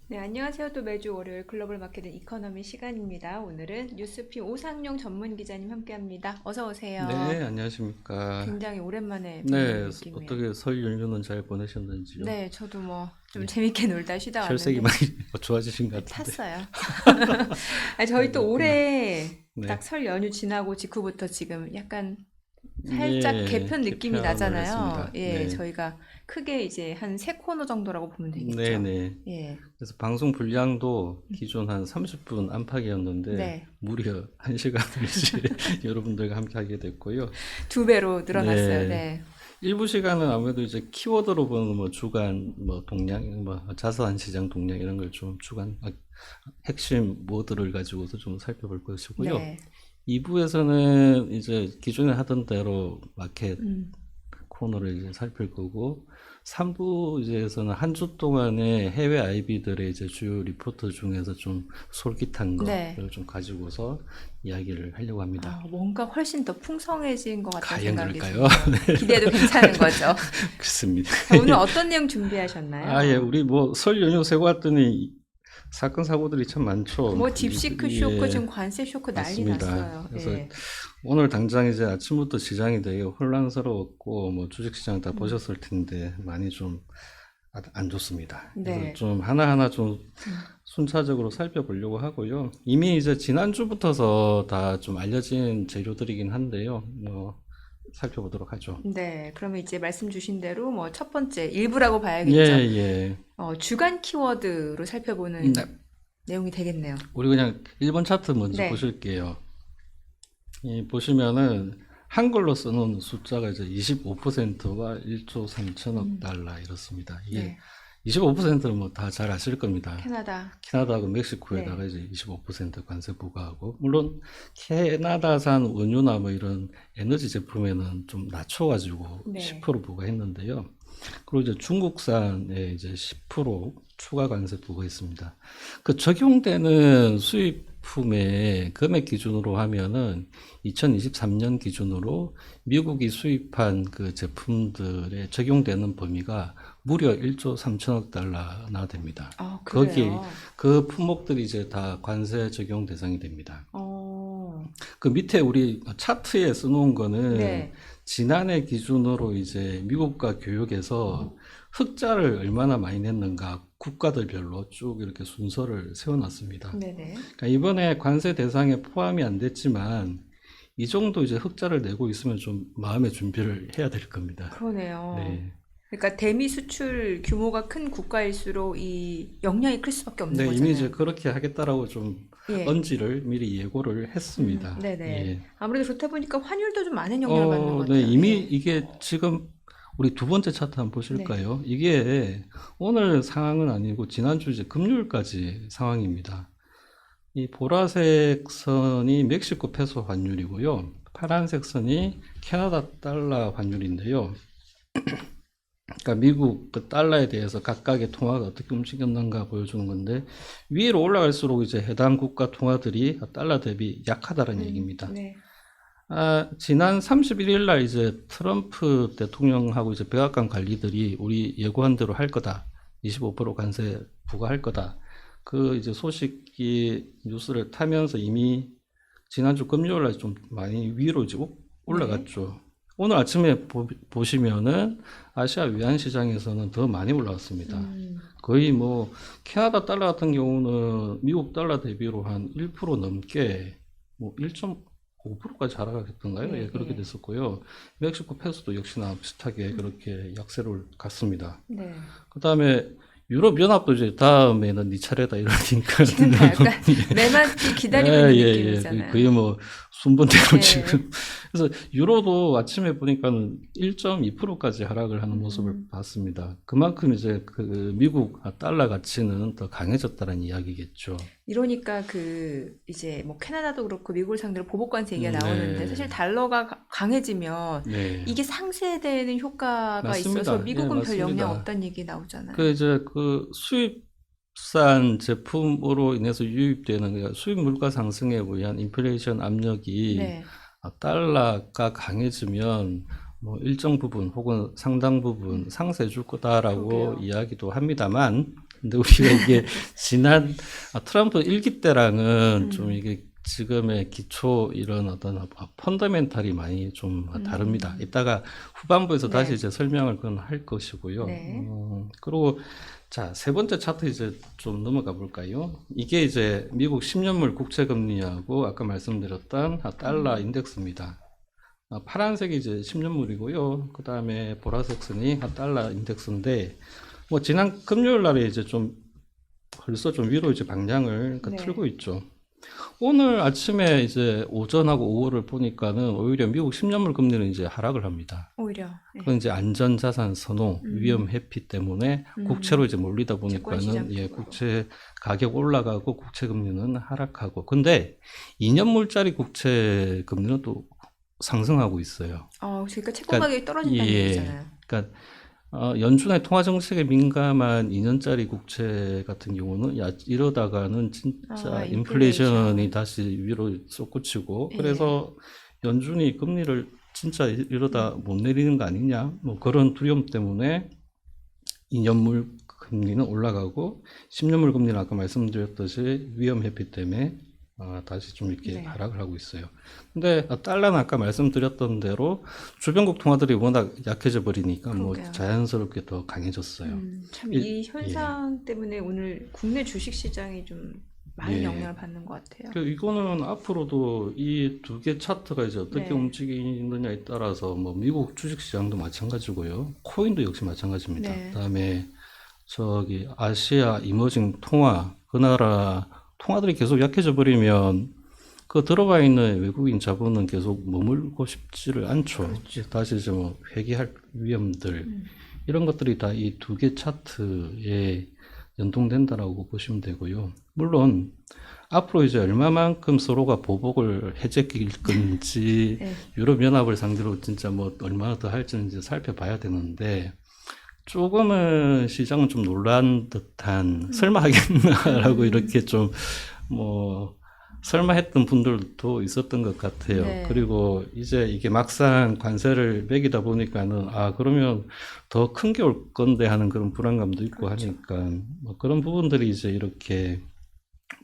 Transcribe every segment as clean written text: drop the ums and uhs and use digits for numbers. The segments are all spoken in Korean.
네, 안녕하세요. 또 매주 월요일 글로벌 마케팅 이코노미 시간입니다. 오늘은 뉴스피 오상용 전문 기자님 함께합니다. 어서 오세요. 네, 안녕하십니까. 굉장히 오랜만에 뵙는 네, 느낌이에요. 어떻게 설 연휴는 잘 보내셨는지요? 네, 저도 뭐 좀 네, 재밌게 놀다 쉬다 혈색이 왔는데 많이 좋아지신 것 같은데. 탔어요. 저희 잘 또 됐구나. 올해 딱 네, 설 연휴 지나고 직후부터 지금 약간 살짝 예, 개편 느낌이 개편을 나잖아요. 했습니다. 예, 네, 저희가 크게 이제 한 세 코너 정도라고 보면 네, 되겠죠. 네. 예, 그래서 방송 분량도 기존 한 30분 안팎이었는데 네, 무려 1시간을 이제 여러분들과 함께 하게 됐고요. 두 배로 늘어났어요. 네, 네. 일부 시간은 아무래도 이제 키워드로 보는 뭐 주간 뭐 동향, 뭐 자세한 시장 동향 이런 걸 좀 핵심 모드를 가지고서 좀 살펴볼 것이고요. 네. 2부에서는 이제 기존에 하던 대로 마켓 음. 코너를 이제 살필 거고, 3부 이제에서는 한 주 동안의 해외 IB들의 이제 주요 리포트 중에서 좀 솔깃한 네. 거를 좀 가지고서 이야기를 하려고 합니다. 뭔가 훨씬 더 풍성해진 것 같다는 과연 생각이 그럴까요? 드네요. 기대도 괜찮은 거죠. 그렇습니다. 자, 오늘 어떤 내용 아, 예, 준비하셨나요? 우리 뭐 설 연휴 세고 왔더니 사건 사고들이 참 많죠. 뭐 딥시크 쇼크, 예, 지금 관세 쇼크 난리 맞습니다. 났어요. 그래서 예. 오늘 당장 이제 아침부터 시장이 되게 혼란스러웠고, 뭐 주식시장 다 음, 보셨을 텐데 많이 좀 안 좋습니다. 그래서 네. 좀 하나하나 좀 음, 순차적으로 살펴보려고 하고요. 이미 이제 지난주부터서 다 좀 알려진 재료들이긴 한데요. 뭐 살펴보도록 하죠. 네. 그러면 이제 말씀 주신 대로 뭐 첫 번째 일부라고 예, 봐야겠죠. 예. 주간 키워드로 살펴보는 네. 내용이 되겠네요. 우리 그냥 1번 차트 먼저 네. 보실게요. 이 보시면은 한글로 쓰는 숫자가 이제 25%와 1조 3천억 음, 달러 이렇습니다. 이게 네. 25%는 뭐 다 잘 아실 겁니다. 캐나다. 캐나다하고 네. 멕시코에다가 이제 25% 관세 부과하고, 물론 캐나다산 원유나 뭐 이런 에너지 제품에는 좀 낮춰가지고 네. 10% 부과했는데요. 그리고 이제 중국산에 이제 10% 추가 관세 부과했습니다. 그 적용되는 수입품의 금액 기준으로 하면은 2023년 기준으로 미국이 수입한 그 제품들에 적용되는 범위가 무려 1조 3천억 달러나 됩니다. 거기 그래요. 그 품목들이 이제 다 관세 적용 대상이 됩니다. 어, 그 밑에 우리 차트에 써놓은 거는 네. 지난해 기준으로 이제 미국과 교역에서 흑자를 얼마나 많이 냈는가 국가들별로 쭉 이렇게 순서를 세워놨습니다. 네네. 그러니까 이번에 관세 대상에 포함이 안 됐지만 이 정도 이제 흑자를 내고 있으면 좀 마음의 준비를 해야 될 겁니다. 그러네요. 네. 그러니까 대미 수출 규모가 큰 국가일수록 이 영향이 클 수밖에 없는 네, 이미 이제 거잖아요. 그렇게 하겠다라고 좀 예. 언지를 미리 예고를 했습니다. 네네. 예. 아무래도 그렇다 보니까 환율도 좀 많은 영향을 받는 것 네, 같아요. 이미 예. 이게 지금 우리 두 번째 차트 한번 네. 보실까요? 이게 오늘 상황은 아니고 지난주 이제 금요일까지 상황입니다. 이 보라색 선이 멕시코 페소 환율이고요. 파란색 선이 캐나다 달러 환율인데요. 그러니까 미국 그 달러에 대해서 각각의 통화가 어떻게 움직였는가 보여주는 건데, 위로 올라갈수록 이제 해당 국가 통화들이 달러 대비 약하다는 얘기입니다. 네. 지난 31일 날 이제 트럼프 대통령하고 이제 백악관 관리들이 우리 예고한 대로 할 거다. 25% 관세 부과할 거다. 그 이제 소식이 뉴스를 타면서 이미 지난주 금요일 날 좀 많이 위로 이제 네. 올라갔죠. 오늘 아침에 보시면은 아시아 위안 시장에서는 더 많이 올라왔습니다. 음, 거의 뭐 캐나다 달러 같은 경우는 미국 달러 대비로 한 1% 넘게 뭐 1.5%까지 하락했던가요? 예, 예, 그렇게 예. 됐었고요. 멕시코 페소도 역시나 비슷하게 그렇게 약세를 갔습니다. 네. 그 다음에 유럽 연합도 이제 다음에는 네 차례다 이러니까 지금 다 약간 매맞기 예, 기다리고 있는 예, 예. 느낌이잖아요. 거의 뭐 순번대로 네. 지금. 그래서 유로도 아침에 보니까는 1.2%까지 하락을 하는 모습을 음, 봤습니다. 그만큼 이제 그 미국 달러 가치는 더 강해졌다는 이야기겠죠. 이러니까 이제 뭐 캐나다도 그렇고 미국을 상대로 보복관세 얘기가 나오는데 사실 네, 달러가 강해지면 네. 이게 상쇄되는 효과가 있어서 맞습니다. 예, 미국은 별 영향 맞습니다. 없다는 얘기 나오잖아요. 그 이제 그 수입산 제품으로 인해서 유입되는 그러니까 수입 물가 상승에 의한 인플레이션 압력이 네. 달러가 강해지면 뭐 일정 부분 혹은 상당 부분 상쇄해 줄 거다라고 그러게요. 이야기도 합니다만, 근데 우리가 이게 지난 트럼프 1기 때랑은 좀 이게 지금의 기초 이런 어떤 펀더멘탈이 많이 좀 다릅니다. 이따가 후반부에서 다시 네. 이제 설명을 그건 할 것이고요. 네. 그리고 자, 세 번째 차트 이제 좀 넘어가 볼까요? 이게 이제 미국 10년물 국채 금리하고 아까 말씀드렸던 달러 인덱스입니다. 파란색이 이제 10년물이고요. 그 다음에 보라색 선이 달러 인덱스인데, 뭐 지난 금요일 날에 이제 좀 벌써 좀 위로 이제 방향을 네. 틀고 있죠. 오늘 아침에 이제 오전하고 오후를 보니까는 오히려 미국 10년물 금리는 이제 하락을 합니다. 오히려. 네. 그건 이제 안전자산 선호, 위험 회피 때문에 국채로 이제 몰리다 보니까는 채권시장 예, 쪽으로. 국채 가격 올라가고 국채 금리는 하락하고. 근데 2년물짜리 국채 금리는 또 상승하고 있어요. 그러니까 채권 가격이 떨어진다는 예, 얘기잖아요. 그러니까 연준의 통화 정책에 민감한 2년짜리 국채 같은 경우는 이러다가는 진짜 인플레이션이 다시 위로 솟구치고 예. 그래서 연준이 금리를 진짜 이러다 못 내리는 거 아니냐 뭐 그런 두려움 때문에 2년물 금리는 올라가고 10년물 금리는 아까 말씀드렸듯이 위험 회피 때문에 다시 좀 이렇게 네. 하락을 하고 있어요. 근데 달러는 아까 말씀드렸던 대로 주변국 통화들이 워낙 약해져 버리니까 뭐 그러게요. 자연스럽게 더 강해졌어요. 참 이 현상 때문에 오늘 국내 주식 시장이 좀 많은 예. 영향을 받는 것 같아요. 이거는 앞으로도 이 두 개 차트가 이제 어떻게 네. 움직이느냐에 따라서 뭐 미국 주식 시장도 마찬가지고요. 코인도 역시 마찬가지입니다. 네. 그다음에 저기 아시아 이머징 통화 그 나라 통화들이 계속 약해져 버리면 그 들어가 있는 외국인 자본은 계속 머물고 싶지를 않죠. 다시 이제 뭐 회귀할 위험들 이런 것들이 다 이 두 개 차트에 연동된다라고 보시면 되고요. 물론 앞으로 이제 얼마만큼 서로가 보복을 해제길 건지 네. 유럽연합을 상대로 진짜 뭐 얼마나 더 할지는 이제 살펴봐야 되는데 조금은 시장은 좀 놀란 듯한 설마 하겠나라고 이렇게 좀 뭐 설마 했던 분들도 있었던 것 같아요. 네. 그리고 이제 이게 막상 관세를 매기다 보니까는 그러면 더 큰 게 올 건데 하는 그런 불안감도 있고 하니까 뭐 그런 부분들이 이제 이렇게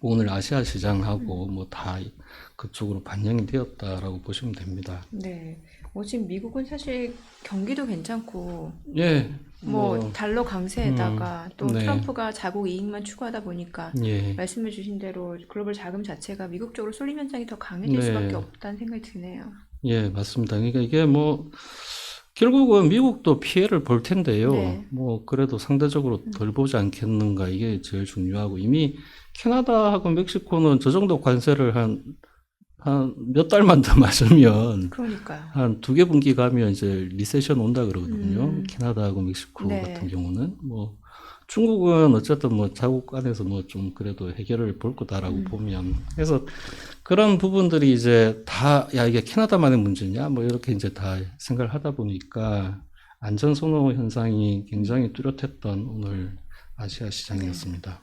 오늘 아시아 시장하고 뭐 다 그쪽으로 반영이 되었다라고 보시면 됩니다. 네. 지금 미국은 사실 경기도 괜찮고 예. 뭐 달러 강세에다가 또 네. 트럼프가 자국 이익만 추구하다 보니까 예. 말씀해 주신 대로 글로벌 자금 자체가 미국 쪽으로 쏠림 현상이 더 강해질 네. 수밖에 없다는 생각이 드네요. 예, 맞습니다. 그러니까 이게 뭐 결국은 미국도 피해를 볼 텐데요. 네. 뭐 그래도 상대적으로 덜 보지 않겠는가 이게 제일 중요하고 이미 캐나다하고 멕시코는 저 정도 관세를 한 몇 달만 더 맞으면 그러니까요. 한 두 개 분기 가면 이제 리세션 온다 그러거든요. 캐나다하고 멕시코 네. 같은 경우는 뭐 중국은 어쨌든 뭐 자국 안에서 뭐 좀 그래도 해결을 볼 거다라고 보면 그래서 그런 부분들이 이제 다 야 이게 캐나다만의 문제냐 뭐 이렇게 이제 다 생각을 하다 보니까 안전 선호 현상이 굉장히 뚜렷했던 오늘 아시아 시장이었습니다.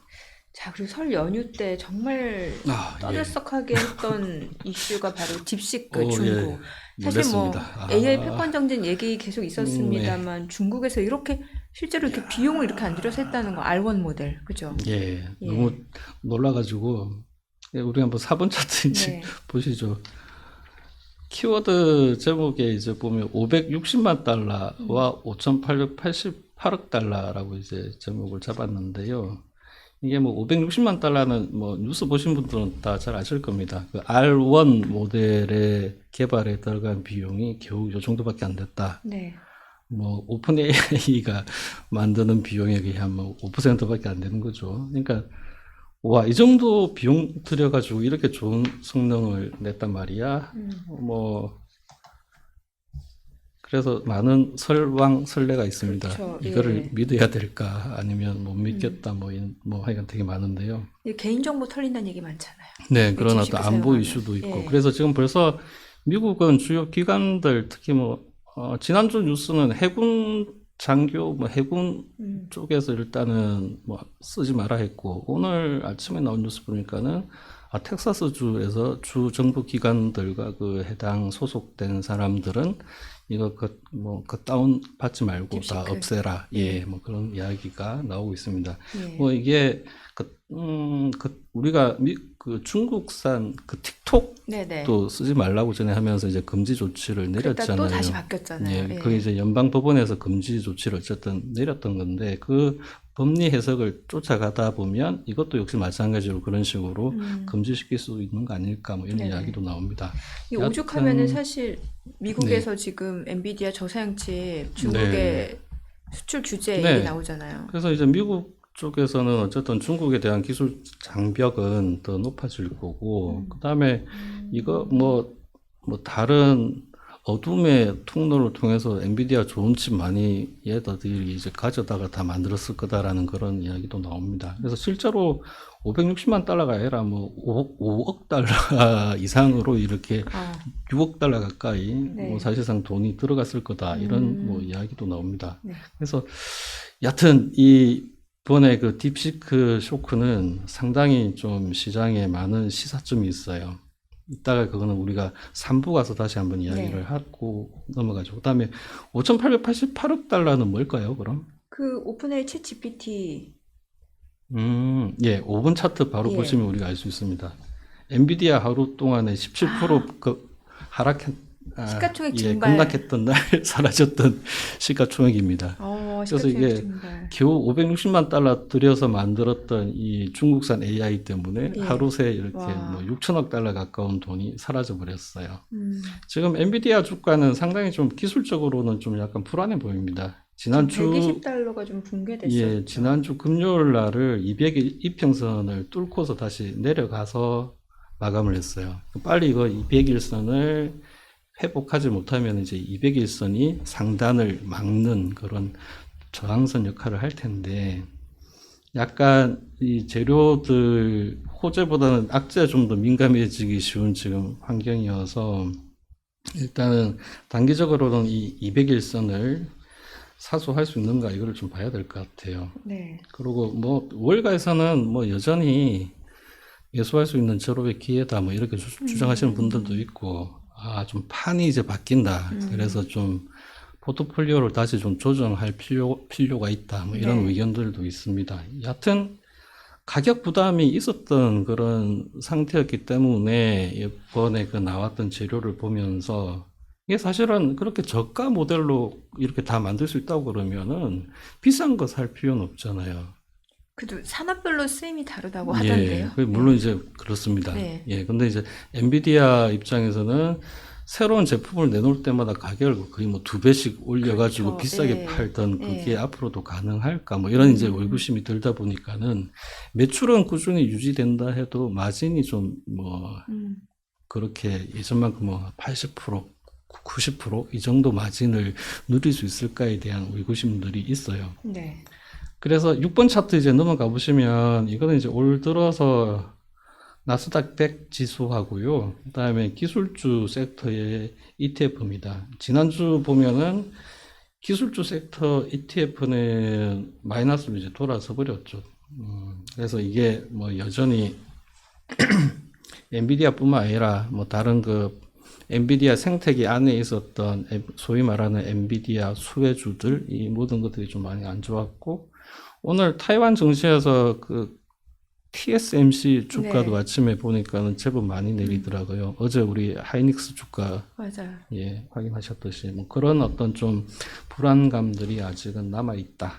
자, 그리고 설 연휴 때 정말 예. 떠들썩하게 했던 이슈가 바로 딥시크 예. 중국. 사실 뭐 놀랐습니다. AI 패권 정책 얘기 계속 있었습니다만 중국에서 이렇게 실제로 이렇게 비용을 이렇게 안 들여서 했다는 거 R1 모델 그죠? 예, 예. 너무 놀라가지고 우리 한번 4번 차트 이제 네. 보시죠. 키워드 제목에 이제 보면 560만 달러와 5,888억 달러라고 이제 제목을 잡았는데요. 이게 뭐 560만 달러는 뭐 뉴스 보신 분들은 다 잘 아실 겁니다. 그 R1 모델의 개발에 들어간 비용이 겨우 요 정도밖에 안 됐다. 네. 뭐 오픈 AI가 만드는 비용에 비하면 뭐 5%밖에 안 되는 거죠. 그러니까 와, 이 정도 비용 들여가지고 이렇게 좋은 성능을 냈단 말이야. 뭐 그래서 많은 설왕설래가 있습니다. 그렇죠. 이거를 예. 믿어야 될까 아니면 못 믿겠다 뭐 하여간 되게 많은데요. 개인정보 털린다는 얘기 많잖아요. 네, 그러나 또 딥시크 안보 사용하면. 이슈도 있고 예. 그래서 지금 벌써 미국은 주요 기관들 특히 뭐 지난주 뉴스는 해군 장교 뭐 해군 쪽에서 일단은 뭐 쓰지 마라 했고 오늘 아침에 나온 뉴스 보니까는 텍사스 주에서 주 정부 기관들과 그 해당 소속된 사람들은 이거 그 다운 받지 말고 다 딥시크. 없애라. 예, 뭐 그런 이야기가 나오고 있습니다. 예. 뭐 이게 우리가 그 중국산 그 틱톡도 네네. 쓰지 말라고 전에 하면서 이제 금지 조치를 그랬다 또 내렸잖아요. 다시 바뀌었잖아요. 예, 예. 그 이제 연방 법원에서 금지 조치를 어쨌든 내렸던 건데 그 법리 해석을 쫓아가다 보면 이것도 역시 마찬가지로 그런 식으로 금지시킬 수 있는 거 아닐까 뭐 이런 네네. 이야기도 나옵니다. 이 여하튼 오죽하면은 사실 미국에서 지금 엔비디아 저사양칩 중국에 수출 규제 네. 얘기 나오잖아요. 그래서 이제 미국 쪽에서는 어쨌든 중국에 대한 기술 장벽은 더 높아질 거고, 그다음에 이거 뭐 다른 어둠의 통로를 통해서 엔비디아 좋은 칩 많이 얘들이 이제 가져다가 다 만들었을 거다라는 그런 이야기도 나옵니다. 그래서 실제로 560만 달러가 아니라 뭐 5억 달러 이상으로 이렇게 6억 달러 가까이 네. 뭐 사실상 돈이 들어갔을 거다 이런 뭐 이야기도 나옵니다. 네. 그래서 여하튼 이번에 그 딥시크 쇼크는 상당히 좀 시장에 많은 시사점이 있어요. 이따가 그거는 우리가 3부 가서 다시 한번 이야기를 하고 넘어가죠. 그다음에 5,888억 달러는 뭘까요, 그럼? 그 오픈AI 챗 GPT 예, 5분 차트 바로 예. 보시면 우리가 알 수 있습니다. 엔비디아 하루 동안에 17% 시가총액 예, 증발. 급락했던 날 사라졌던 시가총액입니다. 그래서 시가총액 이게 증발. 겨우 560만 달러 들여서 만들었던 이 중국산 AI 때문에 예. 하루 새 이렇게 와. 뭐 6천억 달러 가까운 돈이 사라져 버렸어요. 지금 엔비디아 주가는 상당히 좀 기술적으로는 좀 약간 불안해 보입니다. 지난주 120달러가 좀 붕괴됐어요. 예, 지난주 금요일 날을 200일 이평선을 뚫고서 다시 내려가서 마감을 했어요. 빨리 이거 200일선을 회복하지 못하면 이제 200일선이 상단을 막는 그런 저항선 역할을 할 텐데, 약간 이 재료들 호재보다는 악재에 좀 더 민감해지기 쉬운 지금 환경이어서 일단은 단기적으로는 이 200일선을 사수할 수 있는가 이거를 좀 봐야 될 것 같아요. 네. 그리고 뭐 월가에서는 뭐 여전히 매수할 수 있는 절호의 기회다 뭐 이렇게 주장하시는 분들도 있고, 좀 판이 이제 바뀐다. 그래서 좀 포트폴리오를 다시 좀 조정할 필요가 있다. 뭐 이런 네. 의견들도 있습니다. 여하튼 가격 부담이 있었던 그런 상태였기 때문에 이번에 그 나왔던 재료를 보면서 이게 사실은 그렇게 저가 모델로 이렇게 다 만들 수 있다고 그러면은 비싼 거 살 필요는 없잖아요. 그래도 산업별로 쓰임이 다르다고 예, 하던데요. 물론 이제 그렇습니다. 네. 예, 근데 이제 엔비디아 입장에서는 새로운 제품을 내놓을 때마다 가격을 거의 뭐 2배씩 올려가지고 그렇죠. 비싸게 예. 팔던 그게 예. 앞으로도 가능할까? 뭐 이런 이제 의구심이 들다 보니까는 매출은 꾸준히 유지된다 해도 마진이 좀 뭐 그렇게 예전만큼 뭐 80%, 90%이 정도 마진을 누릴 수 있을까에 대한 의구심들이 있어요. 네. 그래서 6번 차트 이제 넘어가 보시면 이거는 이제 올 들어서 나스닥 100 지수하고요. 그다음에 기술주 섹터의 ETF입니다. 지난주 보면은 기술주 섹터 ETF는 마이너스로 이제 돌아서 버렸죠. 그래서 이게 뭐 여전히 엔비디아뿐만 아니라 뭐 다른 그 엔비디아 생태계 안에 있었던 소위 말하는 엔비디아 수혜주들 이 모든 것들이 좀 많이 안 좋았고, 오늘 타이완 증시에서 그 TSMC 주가도 네. 아침에 보니까는 제법 많이 내리더라고요. 어제 우리 하이닉스 주가 맞아요. 예, 확인하셨듯이 뭐 그런 어떤 좀 불안감들이 아직은 남아 있다.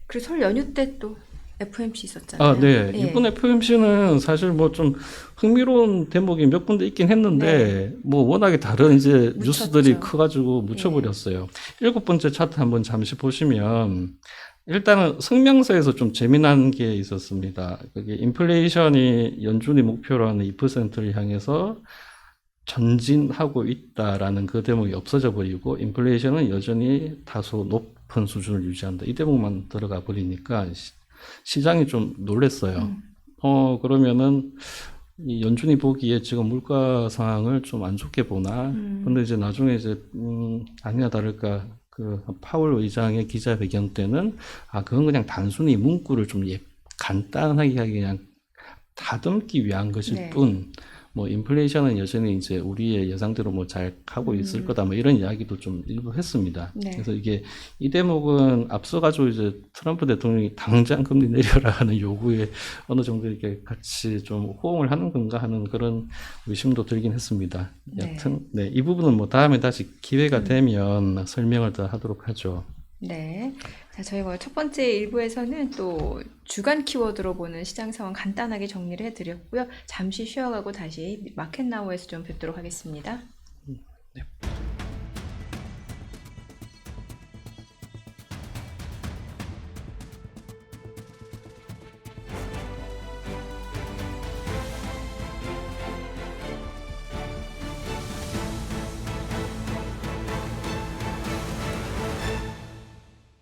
그리고 설 연휴 때 또 FOMC 있었잖아요. 네. 예. 이번 FOMC는 사실 뭐 좀 흥미로운 대목이 몇 군데 있긴 했는데, 뭐 워낙에 다른 이제 묻혔죠. 뉴스들이 커가지고 묻혀버렸어요. 7번째 차트 한번 잠시 보시면, 일단은 성명서에서 좀 재미난 게 있었습니다. 그게 인플레이션이 연준이 목표로 하는 2%를 향해서 전진하고 있다라는 그 대목이 없어져 버리고, 인플레이션은 여전히 다소 높은 수준을 유지한다. 이 대목만 들어가 버리니까 시장이 좀 놀랬어요. 그러면은 이 연준이 보기에 지금 물가 상황을 좀 안 좋게 보나? 근데 이제 나중에 이제 아니나 다를까 그 파월 의장의 기자회견 때는 그건 그냥 단순히 문구를 좀 간단하게 그냥 다듬기 위한 것일 네. 뿐, 뭐 인플레이션은 여전히 이제 우리의 예상대로 뭐 잘 가고 있을 거다, 뭐 이런 이야기도 좀 일부 했습니다. 네. 그래서 이게 이 대목은 앞서가지고 이제 트럼프 대통령이 당장 금리 내려라 하는 요구에 어느 정도 이렇게 같이 좀 호응을 하는 건가 하는 그런 의심도 들긴 했습니다. 네. 여튼 네, 이 부분은 뭐 다음에 다시 기회가 되면 설명을 더 하도록 하죠. 네. 자, 저희가 첫 번째 일부에서는 또 주간 키워드로 보는 시장 상황 간단하게 정리를 해드렸고요. 잠시 쉬어가고 다시 마켓나우에서 좀 뵙도록 하겠습니다. 네.